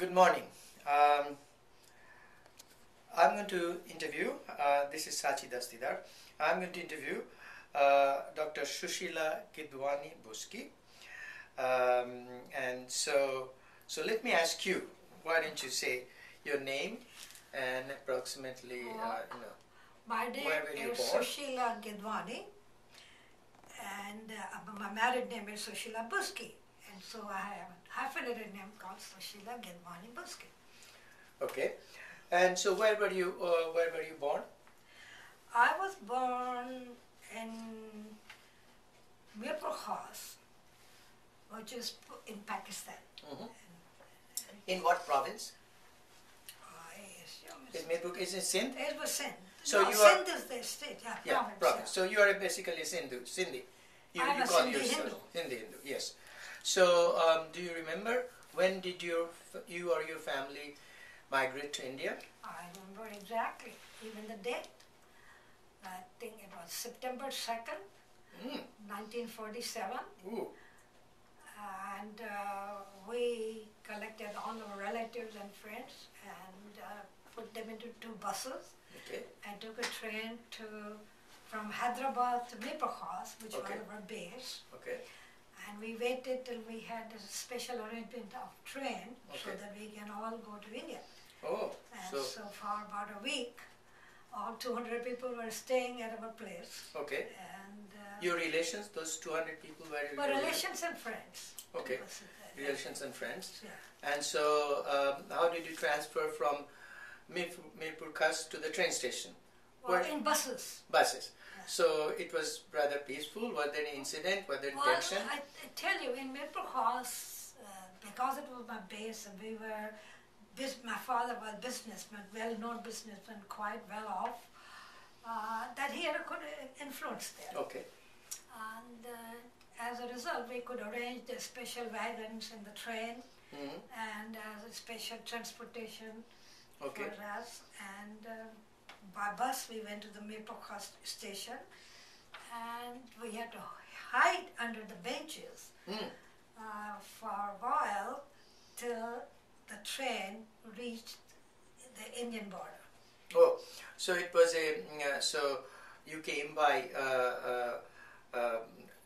Good morning. I'm going to interview, this is Sachi Dastidar, I'm going to interview Dr. Sushila Gidwani-ISPaD. And so let me ask you, why don't you say your name and approximately, my name is Sushila Gidwani, and my married name is Sushila Busky, and so I have a hyphenated name called Sushila Gidwani-ISPaD. Okay, and so where were you born? I was born in Mirpur Khas, which is in Pakistan. Mm-hmm. In what province? Is it Sindh? It was Sindh. So no, you Sindh is the state, province. Province. So you are basically Sindhi. I'm a Sindhi Hindu. Sindhi Hindu, yes. So do you remember when did you or your family migrate to India? I remember exactly, even the date. I think it was September 2nd, 1947. Ooh. And we collected all our relatives and friends and put them into 2 buses. Okay. And took a train from Hyderabad to Mirpur Khas, which was our base. Okay. And we waited till we had a special arrangement of train so that we can all go to India. Oh. And so for about a week, all 200 people were staying at our place. Okay. And your relations, those 200 people were your relations and friends. Okay. Relations and friends. Yeah. And so how did you transfer from Mirpur Khas to the train station? Well, in buses. Buses. Yeah. So it was rather peaceful. Was there any incident? Was there tension? I tell you, in Mirpur Khas, because it was my base and we were, my father was a businessman, well-known businessman, quite well off, that he had a good influence there. Okay. And as a result, we could arrange the special wagons in the train and a special transportation for us. And by bus, we went to the Mirpur Khas station, and we had to hide under the benches for a while till the train reached the Indian border. Oh, so it was so you came by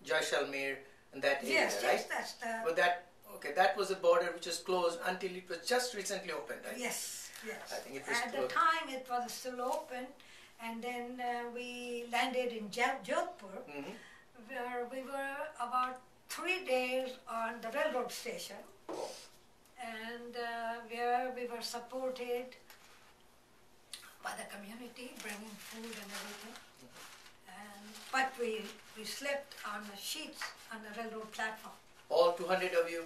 Jaisalmer and that area, yes, right? Yes, that's the... But that was a border which was closed until it was just recently opened, right? Yes, yes. I think it was at the time it was still open, and then we landed in Jodhpur, where we were about 3 days on the railroad station, and where we were supported by the community, bringing food and everything. But we slept on the sheets on the railroad platform. All 200 of you?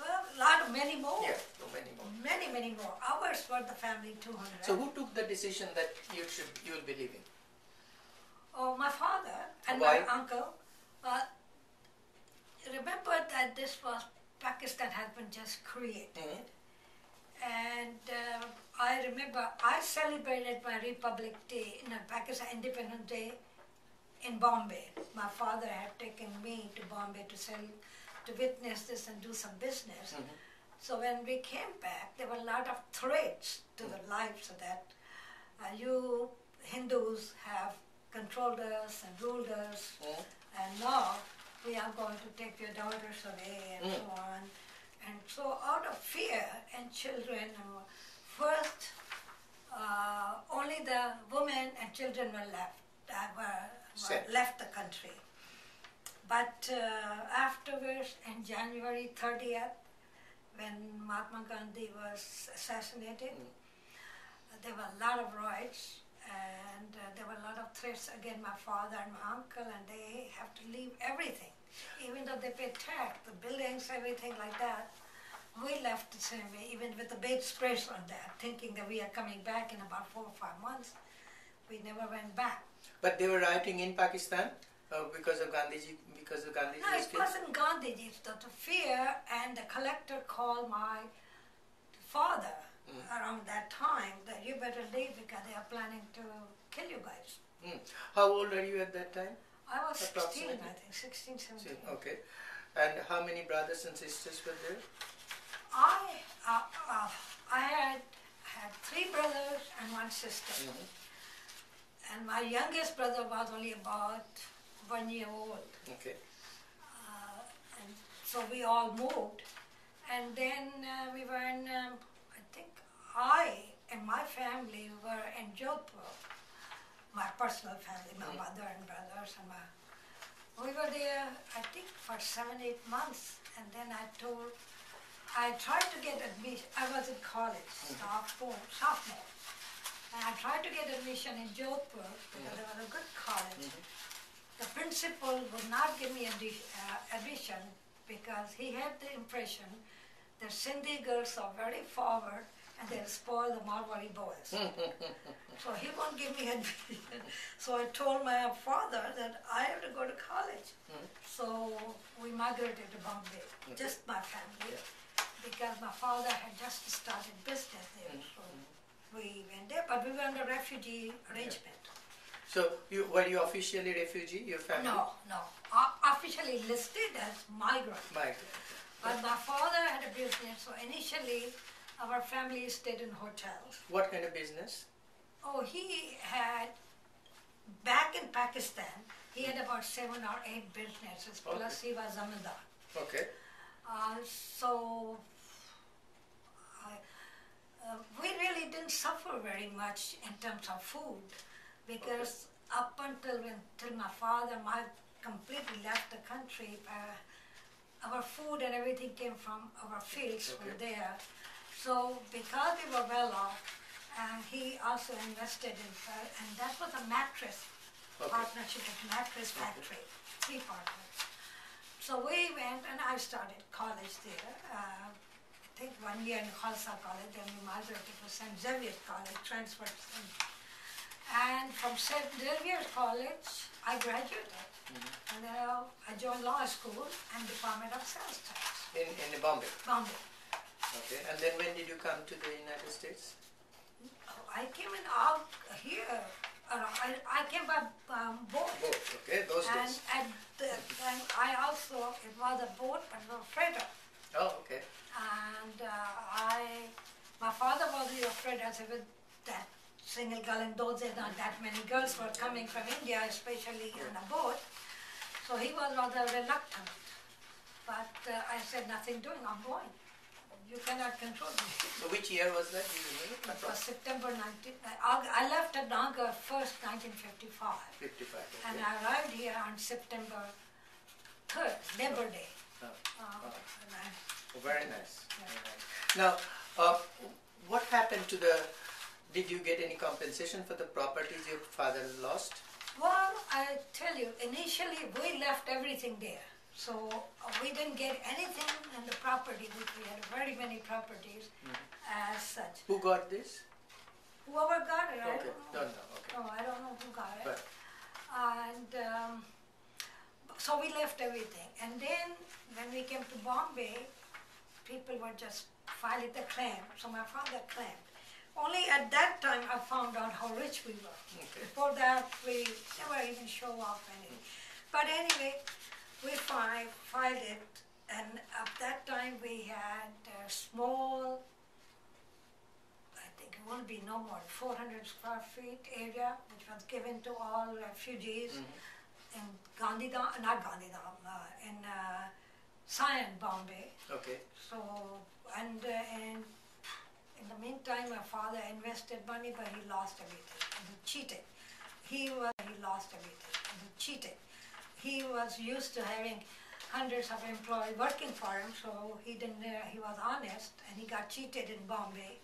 Well, many more. Yeah, many more. Many more. Ours were the family 200. So who took the decision that you'll be leaving? Oh, my father and Why? my uncle. Remember that this was, Pakistan had been just created. And I remember I celebrated my Republic Day, Pakistan Independence Day, in Bombay. My father had taken me to Bombay to witness this and do some business. So when we came back, there were a lot of threats to the lives that you Hindus have controlled us and ruled us, and now we are going to take your daughters away and so on. And so out of fear, and children, first only the women and children were left, left the country. But afterwards, in January 30th, when Mahatma Gandhi was assassinated, there were a lot of riots, and there were a lot of threats against my father and my uncle, and they have to leave everything. Even though they paid tax, the buildings, everything like that, we left the same way, even with the bedspreads on that, thinking that we are coming back in about 4 or 5 months. We never went back. But they were rioting in Pakistan because of Gandhiji? No, it wasn't Gandhiji, it was the fear, and the collector called my father around that time that you better leave because they are planning to kill you guys. How old are you at that time? I was 16, I think, 16, 17. Okay. And how many brothers and sisters were there? sister. And my youngest brother was only about 1 year old. Okay. And so we all moved. And then we were in, I think I and my family were in Jodhpur. My personal family, my mother and brothers. And we were there, I think, for 7-8 months. And then I tried to get admission. I was in college, sophomore. And I tried to get admission in Jodhpur because it was a good college. The principal would not give me admission because he had the impression that Sindhi girls are very forward and they'll spoil the Marwari boys. So he won't give me admission. So I told my father that I have to go to college. So we migrated to Bombay, just my family, because my father had just started business there. So we went there, but we were under refugee arrangement. So were you officially refugee, your family? No. Officially listed as migrant. Migrant. But my father had a business, so initially our family stayed in hotels. What kind of business? Oh, he had, back in Pakistan, he had about 7 or 8 businesses, plus he was zamindar. Okay. So we really didn't suffer very much in terms of food, because up until my father completely left the country, our food and everything came from our fields were there. So because we were well off, he also invested in, and that was a mattress partnership with mattress factory, 3 partners. So we went and I started college there. I think 1 year in Khalsa College, then we migrated to St. Xavier's College, transferred to St. And from St. Xavier's College, I graduated. And then I joined law school and Department of Sales Tax. In Bombay? Bombay. Okay, and then when did you come to the United States? I came in out here. I came by boat. Boat, okay, those days. And at the time, it was a boat, but it was a freighter. Oh, okay. And my father was afraid, as if with that single girl in those days, not that many girls were coming from India, especially on a boat. So he was rather reluctant. But I said, nothing doing, I'm going. You cannot control me. So which year was that? Do you remember? It was September 19... I left at August 1st, 1955. 55, okay. And I arrived here on September 3rd, Labor Day. Very nice. Yeah. Very nice. Now, what happened to did you get any compensation for the properties your father lost? Well, I tell you, initially we left everything there. So we didn't get anything in the property, which we had very many properties as such. Who got this? Whoever got it, I don't know. Okay. No, I don't know who got it. But. And so we left everything. And then when we came to Bombay, people were just filing the claim. So my father claimed. Only at that time I found out how rich we were. Okay. Before that, we never even show off anything. But anyway, we filed it, and at that time we had a small, I think it won't be no more than 400 square feet area, which was given to all refugees in Gandhidham, in Sion, Bombay. Okay. So, and in the meantime, my father invested money, but he lost everything, and he cheated. He lost everything, and he cheated. He was used to having hundreds of employees working for him, so he was honest, and he got cheated in Bombay.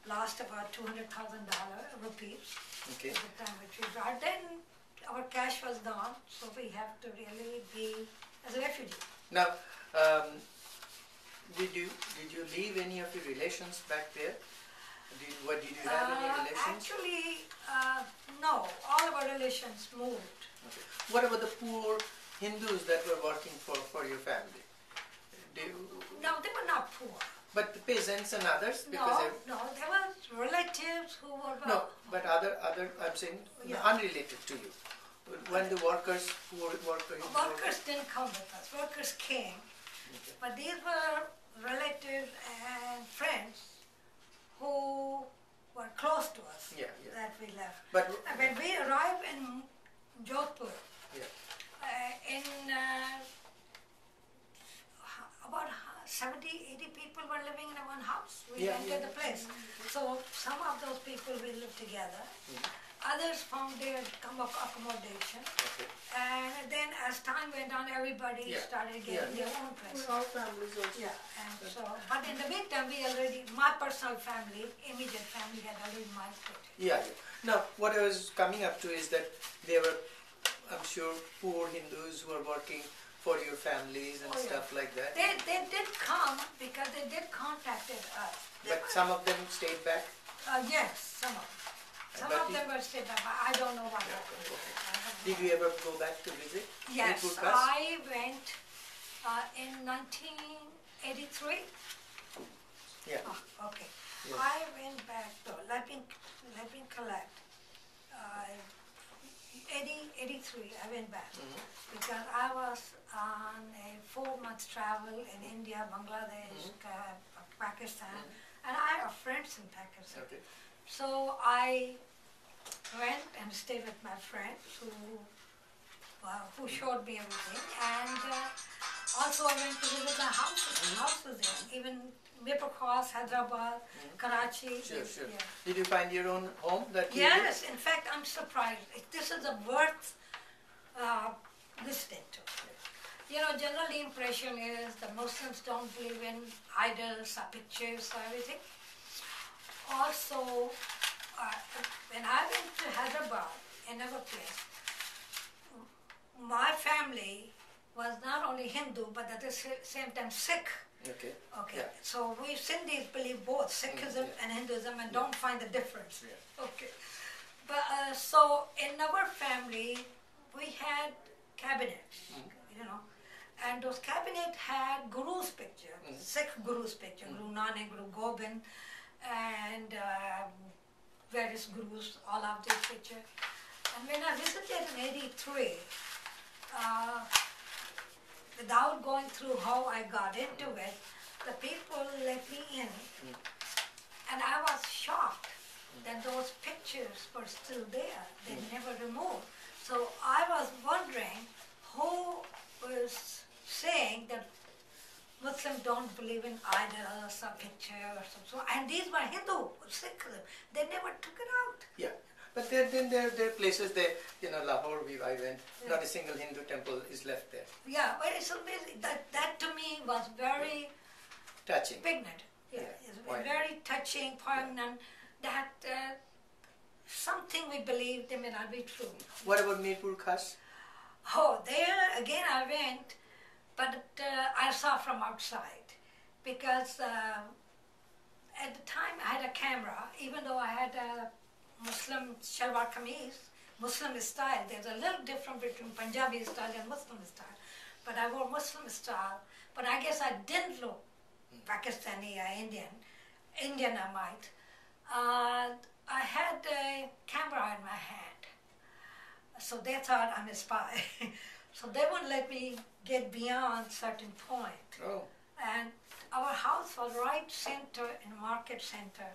Lost about $200,000 rupees. Okay. At the time which we brought. Then our cash was gone, so we have to really be as a refugee. Now, did you leave any of your relations back there? Did you have any relations? Actually, no. All of our relations moved. Okay. What about the poor Hindus that were working for your family? No, they were not poor. But the peasants and others? No, there were relatives who were... No, but other I'm saying unrelated to you. When the workers who were working... Workers didn't come with us. Workers came. Okay. But these were relatives and friends who were close to us. we left. But When we arrived in Jodhpur, yeah. in about 70, 80 people were living in one house. We rented the place. So some of those people we lived together. Others found their accommodation. Okay. And then as time went on, everybody started getting their own place. Our families also. Yeah, and so, but in the meantime, my personal family, immediate family had already migrated. Yeah. Now, what I was coming up to is that there were, I'm sure, poor Hindus who were working for your families and stuff like that. They did come because they did contacted us. But some of them stayed back? Yes, some of them. Some of them were stayed back, but I don't know what happened. Did you ever go back to visit? Yes, I went in 1983. Yeah. Oh, okay. Yes. I went back though. Let me collect. 83. I went back because I was on a 4-month travel in India, Bangladesh, Pakistan, and I have friends in Pakistan. Okay. So I went and stayed with my friends who showed me everything, and also I went to visit the houses there, even Maple Cross, Hyderabad, Karachi. Sure. Yeah. Did you find your own home that you Yes, in fact, I'm surprised. This is worth listening to. You know, general impression is the Muslims don't believe in idols or pictures or everything. Also, when I went to Hyderabad, another place, my family was not only Hindu, but at the same time Sikh. Okay. Okay, Yeah. so we Sindhis believe both Sikhism and Hinduism and don't find the difference. Yeah. Okay, but so in our family we had cabinets, you know, and those cabinets had Guru's picture, Sikh Guru's picture, Guru Nanak, Guru Gobind, and various Gurus, all of their picture. And when I visited in '83, without going through how I got into it, the people let me in, and I was shocked that those pictures were still there. They never removed. So I was wondering who was saying that Muslims don't believe in idols or pictures or so. And these were Hindu, Sikh. They never took it out. Yeah. But there are places there, you know, Lahore, I went, not a single Hindu temple is left there. Yeah, but it's amazing. That to me was very Touching. poignant. Yeah, it's very touching, poignant, that something we believe they may not be true. What about Mirpur Khas? Oh, there again I went, but I saw from outside because at the time I had a camera, even though I had a Muslim shalwar kameez, Muslim style. There's a little difference between Punjabi style and Muslim style. But I wore Muslim style, but I guess I didn't look Pakistani or Indian I might. I had a camera in my hand, so they thought I'm a spy. So they wouldn't let me get beyond certain point. Oh. And our house was right center in market center.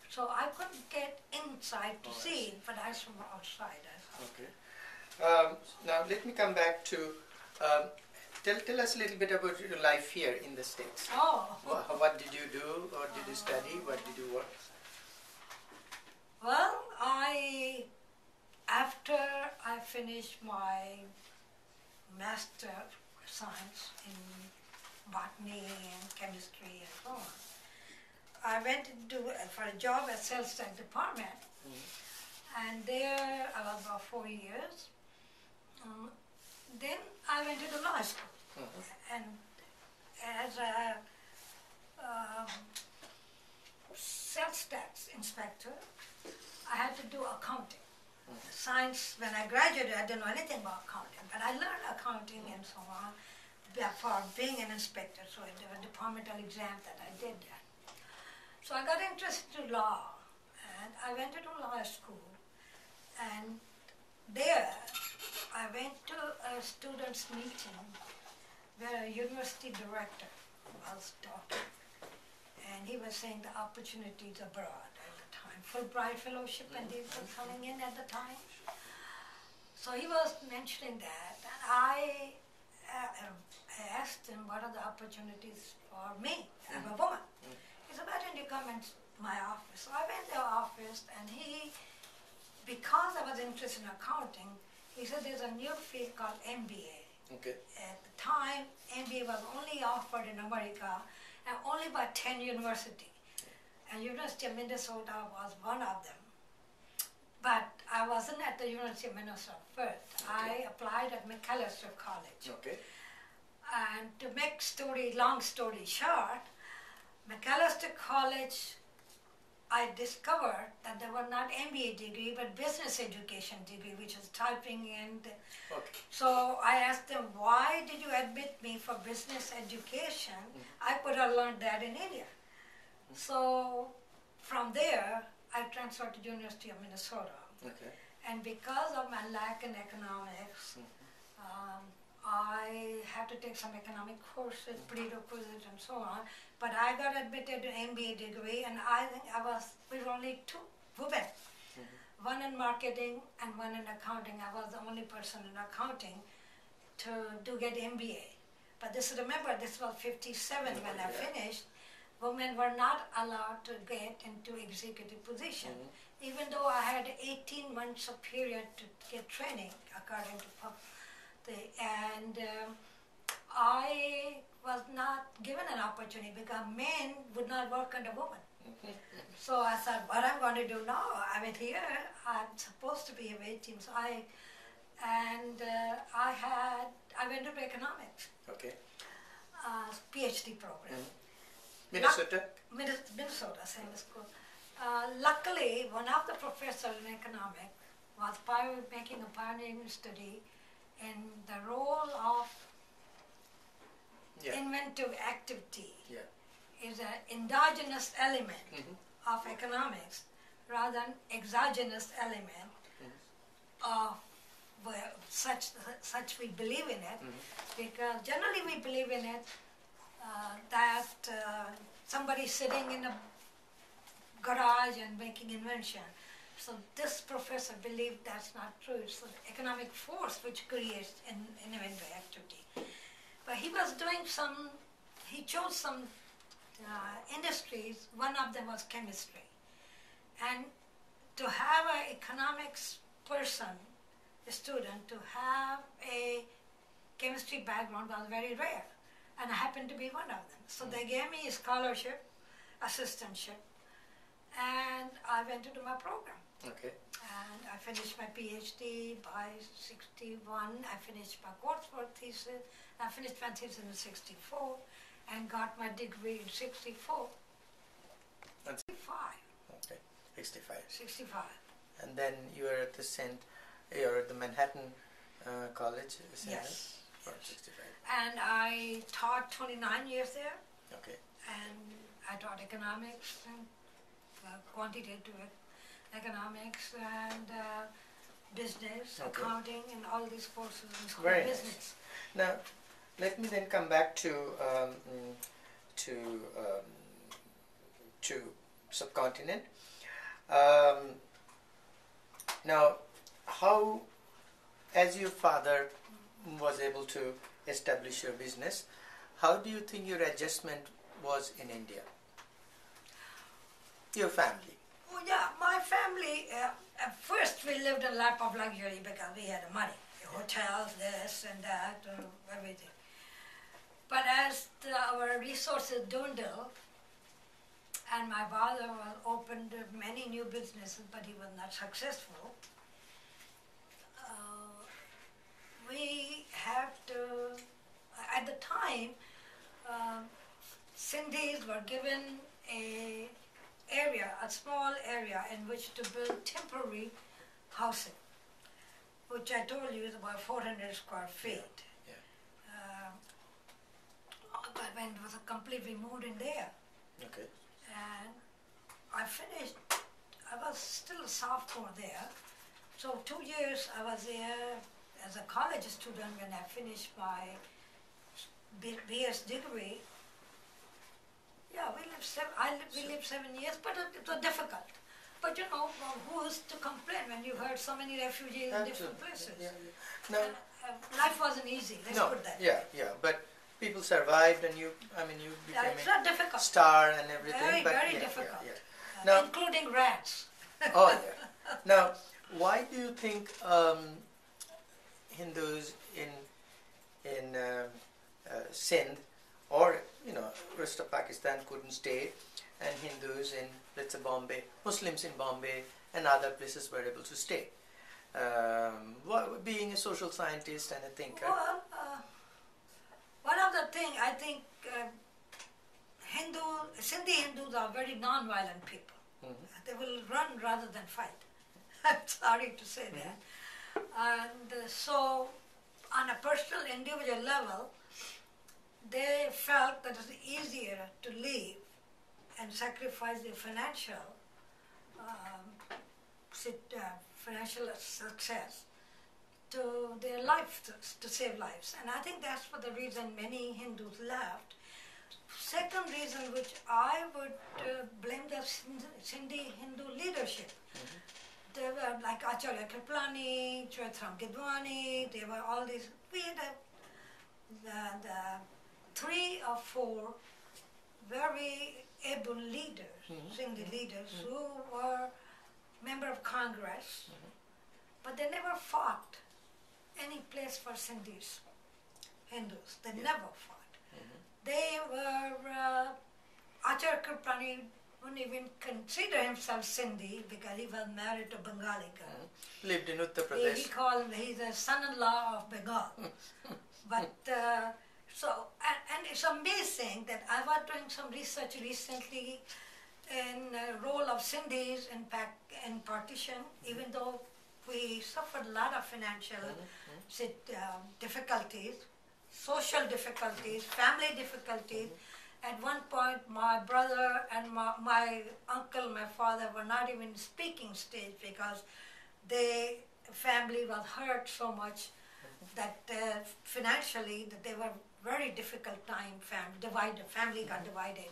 So I couldn't get inside to see it, but I was from outside. Okay. Now let me come back to, tell us a little bit about your life here in the States. Oh. What did you do, or did you study, what did you work? Well, after I finished my Master of Science in botany and chemistry and so on, I went for a job at sales tax department, and there I was about 4 years. Then I went to the law school, and as a sales tax inspector, I had to do accounting. Science, when I graduated, I didn't know anything about accounting, but I learned accounting and so on for being an inspector, so there were departmental exams that I did that. So I got interested in law, and I went to law school, and there I went to a students' meeting where a university director was talking, and he was saying the opportunities abroad at the time. Fulbright Fellowship, and they were coming in at the time. So he was mentioning that, and I asked him what are the opportunities for me, I'm a woman. He said, why don't you come in my office? So I went to the office, and because I was interested in accounting, he said there's a new field called MBA. Okay. At the time, MBA was only offered in America and only by 10 universities. And University of Minnesota was one of them. But I wasn't at the University of Minnesota first. I applied at McAllister College. Okay. And to make long story short, McAllister College, I discovered that there were not MBA degree, but business education degree, which is typing and... Okay. So I asked them, why did you admit me for business education? I could have learned that in India. So from there, I transferred to University of Minnesota. Okay. And because of my lack in economics, I had to take some economic courses, prerequisites and so on. But I got admitted to MBA degree, and I think we were only two women. One in marketing and one in accounting. I was the only person in accounting to get MBA. But remember, this was 57 when I finished. Women were not allowed to get into executive position, even though I had 18 months of period to get training according to I was not given an opportunity because men would not work under women. So I thought, what I'm going to do now? I mean, here I'm supposed to be a team. So I went to economics. Okay. PhD program. Minnesota? Minnesota, same school. Luckily, one of the professors in economics was making a pioneering study in the role of inventive activity is an endogenous element of economics rather than exogenous element of such we believe in it, because generally we believe in it that somebody sitting in a garage and making invention. So this professor believed that's not true. It's the economic force which creates inventive activity. But he was doing he chose some industries. One of them was chemistry. And to have an economics person, a student, to have a chemistry background was very rare. And I happened to be one of them. So they gave me a scholarship, assistantship, and I went to do my program. Okay. And I finished my PhD by 61. I finished my coursework thesis. I finished my thesis in 64 and got my degree in 64. That's 65. Okay, 65. 65. And then you were at you're at the Manhattan College? Yes. For 65. And I taught 29 years there. Okay. And I taught economics and quantitative economics and business, accounting, and all these courses in school of business. Nice. Now, let me then come back to Subcontinent. Now, how, as your father was able to establish your business, how do you think your adjustment was in India? Your family. Oh yeah, my family, at first we lived in lap of luxury because we had money. Hotels, this and that, everything. But as our resources dwindled, and my father opened many new businesses, but he was not successful, we have to, at the time, Sindhis were given a small area in which to build temporary housing, which I told you is about 400 square feet. I was completely moved in there. Okay. And I was still a sophomore there. So 2 years I was there as a college student when I finished my BS degree. Yeah, we lived 7 years, but it was difficult. But you know, who is to complain when you heard so many refugees in different places? Yeah, yeah. No, life wasn't easy, let's put that. Yeah, yeah, but people survived, and you became it's not difficult. Star and everything. Very difficult. Yeah, yeah. Now, including rats. Oh yeah. Now, why do you think Hindus in Sindh or rest of Pakistan couldn't stay, and Hindus in, let's say, Bombay, Muslims in Bombay and other places were able to stay? Being a social scientist and a thinker. Well, one of the things I think Sindhi Hindus are very non-violent people. They will run rather than fight. I'm sorry to say that. And so, on a personal, individual level, they felt that it was easier to leave and sacrifice their financial success to their life, to save lives. And I think that's for the reason many Hindus left. Second reason, which I would blame the Sindhi Hindu leadership. They were like Acharya Kripalani, Sushila Gidwani, they were all these. We had the 3 or 4 very able leaders, Sindhi leaders, who were member of Congress, but they never fought any place for Sindhis, Hindus. They never fought. They were, Acharya Kripalani wouldn't even consider himself Sindhi because he was married to Bengali girl. Lived in Uttar Pradesh. He called him, he's a son-in-law of Bengal. But, and it's amazing that I was doing some research recently in the role of Sindhis in partition, even though we suffered a lot of financial difficulties, social difficulties, family difficulties. At one point, my brother and my uncle, my father, were not even speaking stage because their family was hurt so much that financially that they were very difficult time. Family got divided.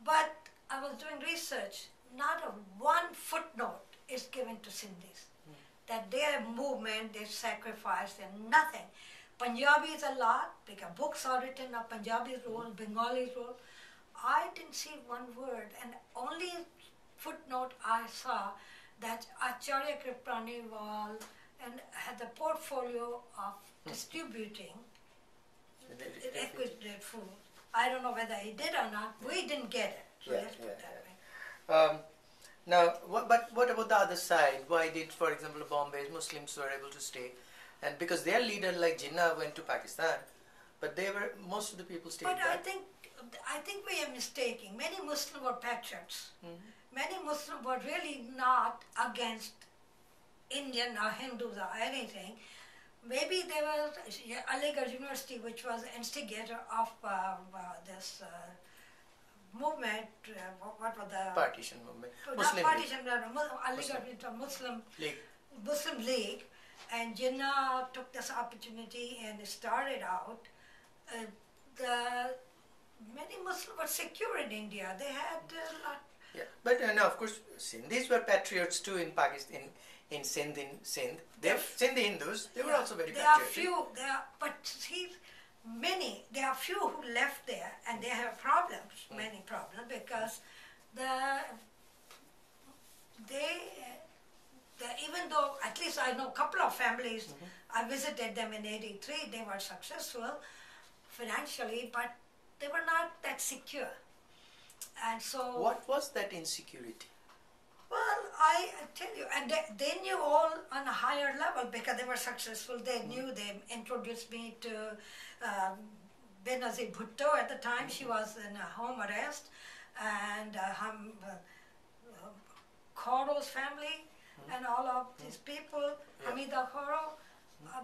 But I was doing research. Not one footnote is given to Sindhis. That their movement, their sacrifice, and nothing. Punjabis a lot, because books are written of Punjabi's role, Bengali's role. I didn't see one word, and only footnote I saw that Acharya Kripalani and had the portfolio of distributing liquid food. I don't know whether he did or not. We didn't get it. So let's put that way. Now, but what about the other side? Why did, for example, Bombay's Muslims were able to stay? And because their leader, like Jinnah, went to Pakistan, but most of the people stayed there. But I think we are mistaking. Many Muslims were patriots. Many Muslims were really not against Indian or Hindus or anything. Maybe there was Aligarh University, which was the instigator of this movement. What was the partition movement? Muslim Aligarh Muslim League. Muslim League. And Jinnah took this opportunity and started out. Many Muslims were secure in India. They had a lot. Yeah, but no, of course, Sindhis were patriots too in Pakistan, in Sindh. They're Sindhi Hindus. They were also very patriotic. There are few who left there, and they have problems, many problems, because even though, at least I know a couple of families, I visited them in '83, they were successful financially, but they were not that secure. And so... What was that insecurity? Well, I tell you, and they knew all on a higher level because they were successful. They knew, they introduced me to Benazir Bhutto at the time. She was in a home arrest, and Khoro's family, and all of these people, Hamida Khoro.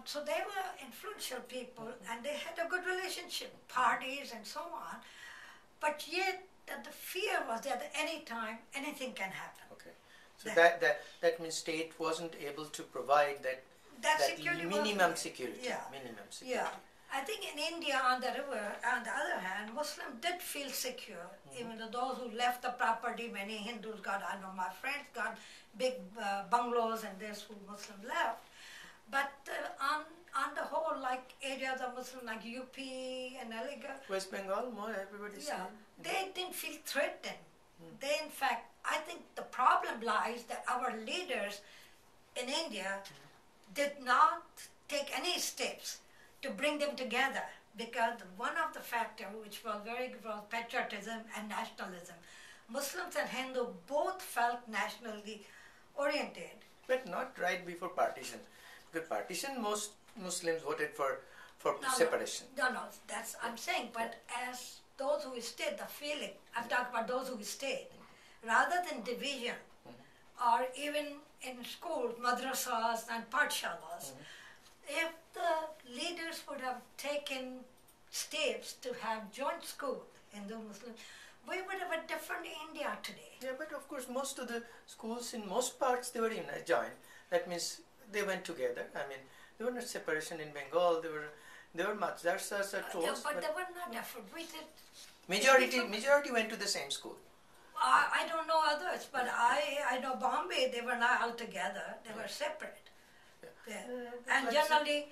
So they were influential people, and they had a good relationship, parties and so on. But yet, the fear was there that any time, anything can happen. Okay. So that means state wasn't able to provide that security minimum security. Yeah. Minimum security. Yeah. I think in India, on the other hand, Muslims did feel secure. Even though those who left the property, many Hindus got, I know my friends got big bungalows, and there's who Muslims left. But on the whole, like areas of Muslim, like UP and Aligarh, West Bengal, more everybody saying. they didn't feel threatened. They, in fact, I think the problem lies that our leaders in India did not take any steps to bring them together, because one of the factors which was patriotism and nationalism. Muslims and Hindu both felt nationally oriented. But not right before partition. Because partition, most Muslims voted for separation. No, that's I'm saying. But as those who stayed, the feeling, I'm talking about those who stayed, rather than division, or even in schools, madrasas and pathshalas, if the leaders would have taken steps to have joint school, Hindu-Muslim, we would have a different India today. Yeah, but of course most of the schools in most parts, they were joined. That means they went together. I mean, there were not separation in Bengal. There were madrasas at tours. But they were not different. We did. Majority went to the same school. I don't know others, but I know Bombay, they were not all together. They were separate. Yeah. And Like generally,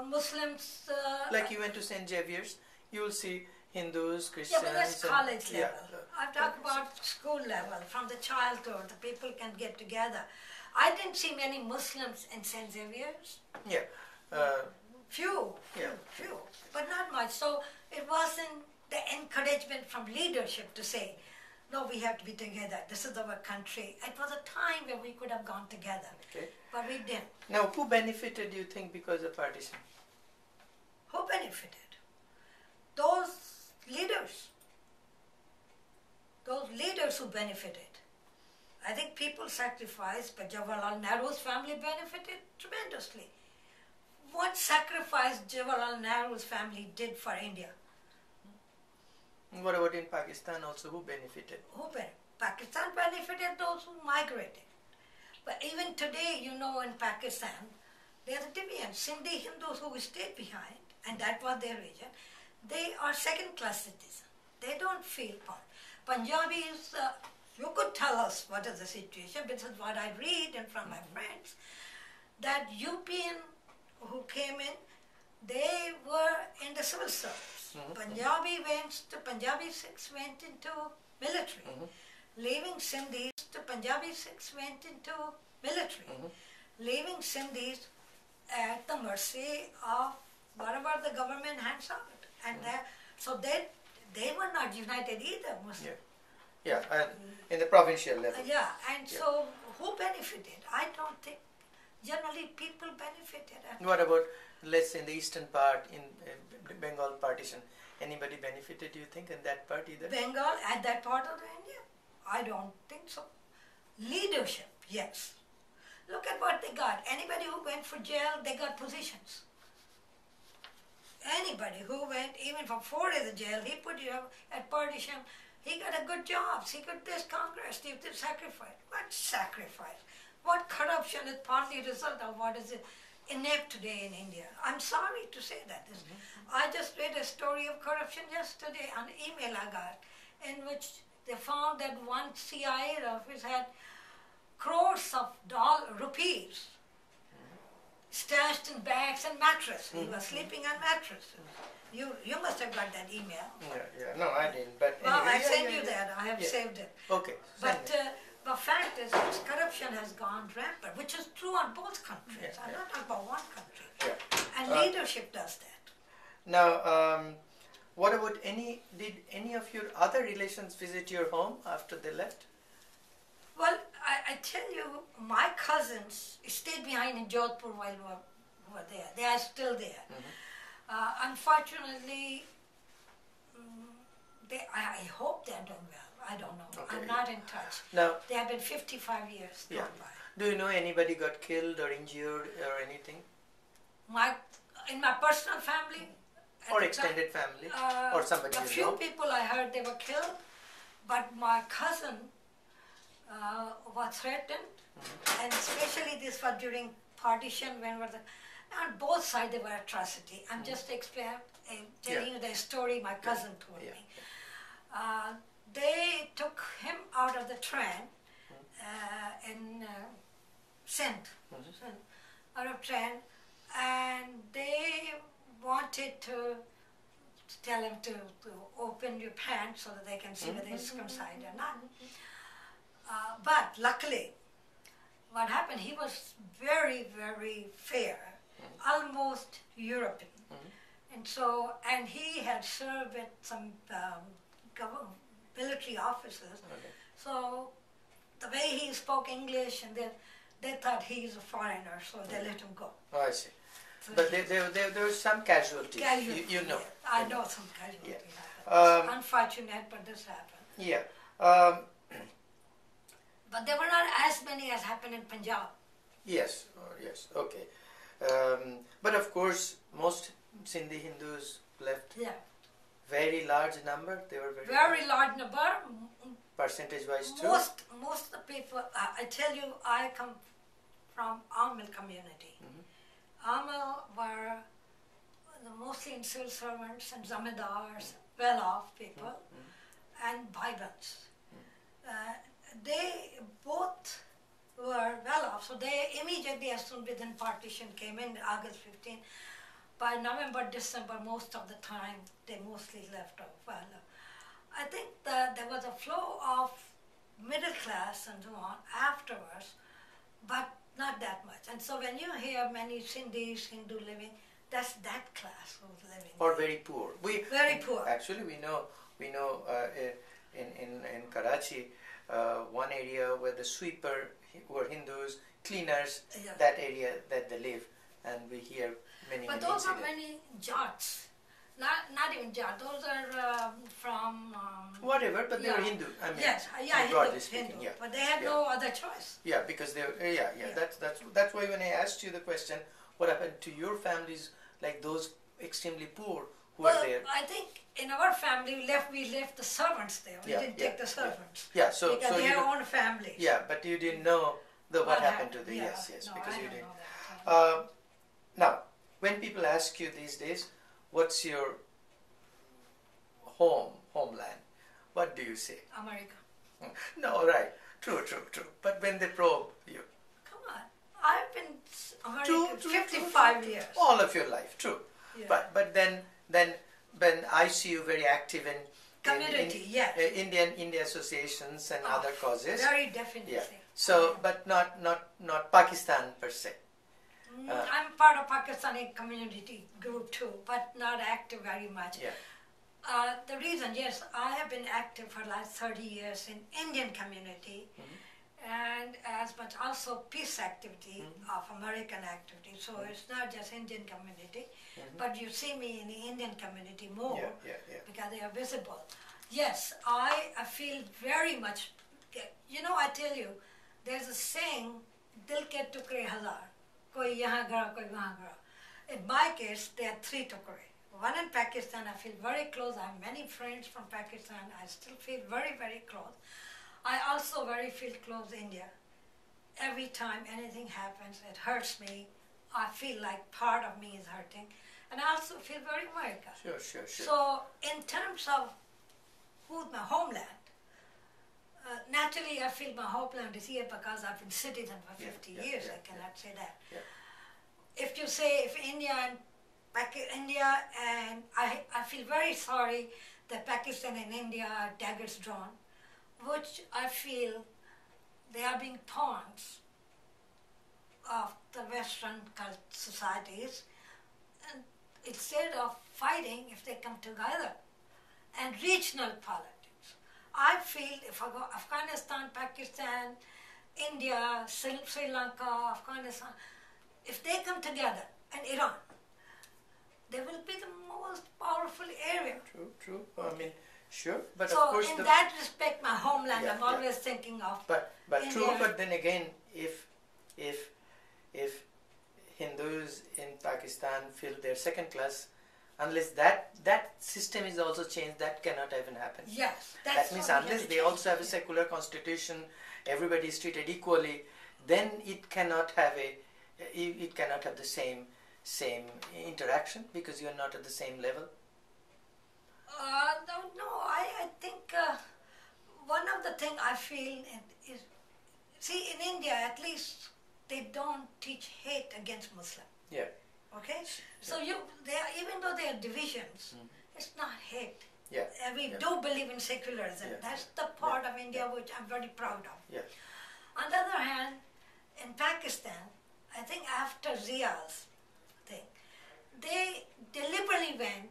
Muslims... like you went to St. Xavier's, you will see Hindus, Christians... Yeah, but that's college level. Yeah. I'm talking about school level, from the childhood, the people can get together. I didn't see many Muslims in St. Xavier's. Yeah. Few, but not much. So it wasn't the encouragement from leadership to say, no, we have to be together. This is our country. It was a time where we could have gone together, Okay. but we didn't. Now, who benefited, do you think, because of partition? Who benefited? Those leaders. Those leaders who benefited. I think people sacrificed, but Jawaharlal Nehru's family benefited tremendously. What sacrifice Jawaharlal Nehru's family did for India? What about in Pakistan also, who benefited? Pakistan benefited those who migrated. But even today, you know, in Pakistan, there's a division. Sindhi Hindus who stayed behind, and that was their region, they are second-class citizens. They don't feel part. Punjabis, you could tell us what is the situation, because what I read and from my friends, that UPN who came in, they were in the civil service. Punjabi Sikhs went into military. Leaving Sindhis, the Punjabi Sikhs went into military. Leaving Sindhis at the mercy of whatever the government hands out. And so they were not united either, Muslims. Yeah, and in the provincial level. So who benefited? I don't think generally people benefited. What about, let's say, in the eastern part, in Bengal partition, anybody benefited, do you think, in that part either? Bengal, at that part of India? I don't think so. Leadership, yes. Look at what they got. Anybody who went for jail, they got positions. Anybody who went even for 4 days of jail, he put you at partition, he got a good job. He got this Congress, he did sacrifice. What sacrifice? What corruption is partly a result of what is inept today in India. I'm sorry to say that. I just read a story of corruption yesterday on email I got, in which they found that one CIA office had crores of rupees stashed in bags and mattresses. He was sleeping on mattresses. You must have got that email. Yeah. No, I didn't. But well, anyway, I sent you that. I have saved it. Okay. But the fact is, corruption has gone rampant, which is true on both countries. I'm not talking about one country. And leadership does that. Now, what about did any of your other relations visit your home after they left? Well, I tell you, my cousins stayed behind in Jodhpur while we were there. They are still there. Unfortunately, I hope they are doing well. I don't know. Okay. I'm not in touch. Now, they have been 55 years gone by. Do you know anybody got killed or injured or anything? In my personal family? Or extended family? Or somebody you know? A few people I heard they were killed, but my cousin was threatened, and especially this was during partition when On both sides, there were atrocity. I'm just telling you the story my cousin told me. They took him out of the train in Sindh, out of train, and they wanted to tell him to open your pants so that they can see whether he's circumcised or not. But luckily, what happened, he was very, very fair, almost European. And he had served with some military officers. So the way he spoke English, and they thought he's a foreigner, so they let him go. Oh, I see. So but there were some casualties. You know. I know some casualties. Yeah. It's unfortunate, but this happened. Yeah. But there were not as many as happened in Punjab. Yes. Yes. Okay. But of course, most Sindhi Hindus left. Yeah. Very large number. They were very large number. Percentage-wise too. Most of the people. I tell you, I come from Amil community. Amil were mostly in civil servants and zamindars, well-off people, and Bibles. They both were well-off, so they immediately, as soon within partition came in August 15. By November, December, most of the time, they mostly left off well. I think that there was a flow of middle class and so on afterwards, but not that much. And so when you hear many Sindhis, Hindu living, that's that class who's living. Or very poor. Very poor. Actually, we know in Karachi, one area where the sweeper were Hindus, cleaners, that area that they live, and we hear many. But those are many Jats. Not even Jat. Those are from whatever, but they were Hindu. I mean, yes, Hindu. Yeah. But they had no other choice. Yeah, because they That's why when I asked you the question, what happened to your families, like those extremely poor who were there? I think in our family we left the servants there. We didn't take the servants. Yeah, so because they have own families. Yeah, but you didn't know what happened to the no, because you didn't. Know that. Now, when people ask you these days, what's your homeland? What do you say? America. No, right. True. But when they probe you. Come on. I've been American 55 years. All of your life, true. Yeah. But then when I see you very active in community, India associations and other causes. Very definitely. Yeah. So, but not Pakistan per se. I'm part of Pakistani community group too, but not active very much. Yeah. The reason, yes, I have been active for the last 30 years in Indian community, and as much also peace activity of American activity. So it's not just Indian community, but you see me in the Indian community more because they are visible. Yes, I feel very much. I tell you, there's a saying, "Dil ke tukre hazar." Koi yahan gara, koi wahan gara. In my case, there are 3 tukre. One in Pakistan, I feel very close. I have many friends from Pakistan. I still feel very, very close. I also feel close to India. Every time anything happens, it hurts me. I feel like part of me is hurting. And I also feel very American. Sure. So, in terms of who's my homeland, naturally I feel my homeland is here because I've been citizen for 50 years. I cannot say that. Yeah. If you say India and I feel very sorry that Pakistan and India are daggers drawn, which I feel they are being pawns of the Western societies, and instead of fighting, if they come together, and regional politics. I feel if I go Afghanistan, Pakistan, India, Sri Lanka, Afghanistan, if they come together, and Iran, they will be the most powerful area. True. I mean, sure, but so of course in that respect, my homeland, I'm always thinking of. But India. True. But then again, if Hindus in Pakistan feel they're second class, unless that system is also changed, that cannot even happen. Yes, that means unless they also have a secular constitution, everybody is treated equally, then it cannot have the same same interaction because you are not at the same level? No, I think one of the things I feel is, see, in India at least they don't teach hate against Muslim. Yeah. Okay, so even though there are divisions, it's not hate. Yeah. We do believe in secularism. Yeah. That's the part of India which I'm very proud of. Yeah. On the other hand, in Pakistan, I think after Zia's thing, they deliberately went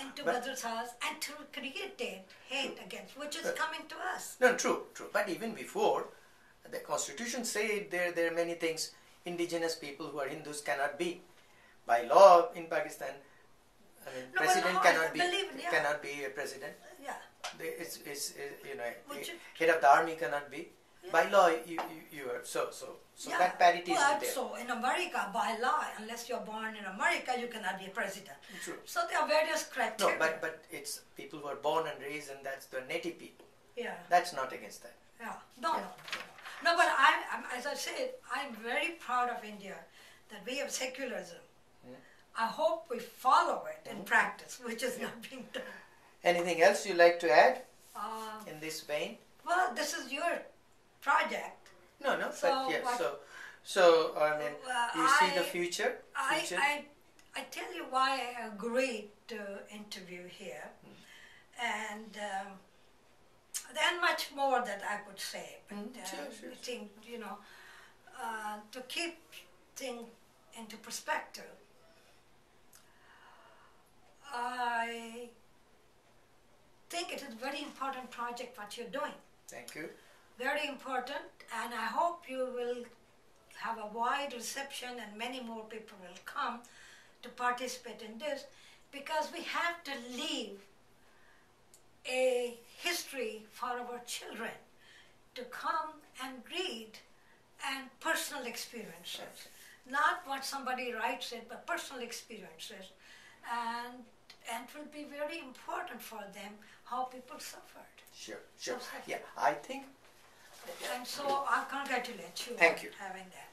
into madrasas and created hate against, which is coming to us. No, true. But even before, the constitution said there are many things indigenous people who are Hindus cannot be. By law in Pakistan, I mean, president cannot be a president. Yeah. It's head of the army cannot be. Yeah. By law, you are so that parity is there. So in America, by law, unless you're born in America, you cannot be a president. True. So there are various criteria. No, but it's people who are born and raised, and that's the native people. Yeah. That's not against that. Yeah. No. But I'm, as I said, I'm very proud of India that we have secularism. I hope we follow it in practice, which is not being done. Anything else you like to add in this vein? Well, this is your project. No, so I mean, you see the future? I tell you why I agreed to interview here, and there's much more that I could say, but I think, to keep things into perspective, I think it is a very important project what you're doing. Thank you. Very important, and I hope you will have a wide reception and many more people will come to participate in this, because we have to leave a history for our children to come and read, and personal experiences. Okay. Not what somebody writes it, but personal experiences. And it will be very important for them how people suffered. Sure. Yeah, I think. And so I congratulate you Thank you. on having that.